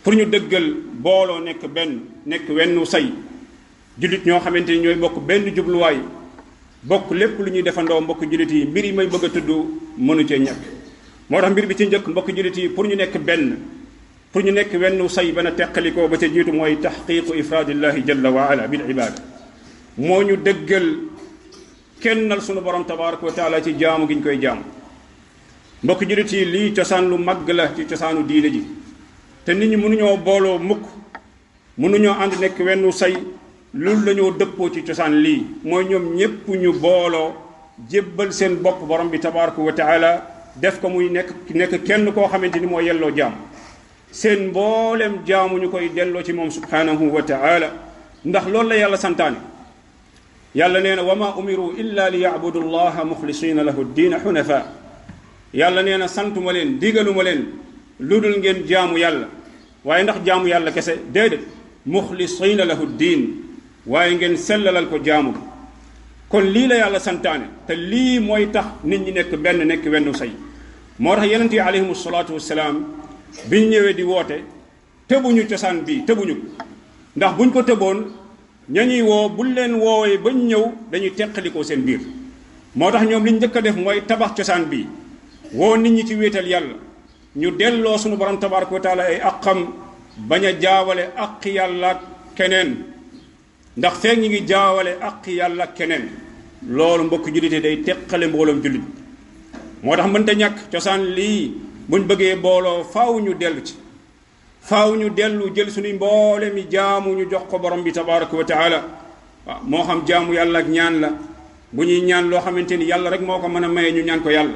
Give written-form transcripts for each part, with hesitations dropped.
pour ñu dëggal booloo nekk benn nekk wennu say jullit ñoo xamante ni ñooy bokk benn jubluwaay bokk lépp lu ñuy defandoo mbokk jullit yi mbir yi may bëgg a tudd mënu cee ñàkk moo tax mbir bi ci njëkk mbokk jullit yi pour ñu nekk benn pour ñu nekk wennu say bana teqalikoo ba ca jiitu mooy taxqiqu ifradillahi jalla wa ala bil ibada moo ñu dëggal kennal sunu borom tabaraka wa taala ci jaamu gi ñu koy jaamu mbokk jullit yi lii cosaan lu màgg la ci cosaanu diine ji te nit ñi mënuñoo booloo mukk mënuñoo ànd nekk wennu say loolu la ñoo dëppoo ci cosaan lii mooy ñoom ñépp ñu booloo jébbal seen bopp borom bi tabaraka wa taala def ko muy nekk kenn koo xamante ni moo yelloo jaam seen mboolem jaamu ñu koy delloo ci moom subhanahu wa taala ndax loolu la yàlla santaane yàlla nee na wa ma umiru illa li yabudu llaha muxlisina lahu diina xunafa yàlla nee na santuma leen digaluma leen lu dul ngeen jaamu yàlla waaye ndax jaamu yàlla kese déedéet muxlisina lahu diin waaye ngeen sellalal ko jaamu bi kon lii la yàlla santaane te lii mooy tax nit ñi nekk benn nekk wennu say moo tax yonent yi alayhimu salaatu wassalaam biñ ñëwee di woote tëbuñu cosaan bii tëbuñu ndax buñ ko tëboon ñañuy woo buñ leen woowee bañ ñëw dañuy teqalikoo seen biir moo tax ñoom liñ njëkk a def mooy tabax cosaan bii woo nit ñi ci wéetal yàlla ñu delloo sunu borom tabaraka wa taala ay aqam bañ a jaawale aqi yàlla ak keneen ndax feek ñi ngi jaawale aqi yàlla ak keneen loolu mbokk jullite day teqale mbooloom jullit moo tax mënta ñàkk cosaan lii buñ bëggee booloo faaw ñu dellu ci faaw ñu dellu jël suñuy mboole mi jaamu ñu jox ko borom bi tabaraka wa taala waaw moo xam jaamu yàlla ak ñaan la bu ñuy ñaan loo xamante ni yàlla rek moo ko mën a maye ñu ñaan ko yàlla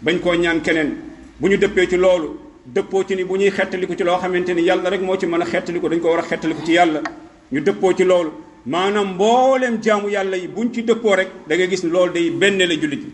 bañ koo ñaan keneen bu ñu dëppee ci loolu dëppoo ci ni bu ñuy xettaliku ci loo xamante ni yàlla rek moo ci mën a xettaliku dañ ko war a xettaliku ci yàlla ñu dëppoo ci loolu maanaam mbooleem jaamu yàlla yi buñ ci dëppoo rek da ngay gis loolu day benn la jullit yi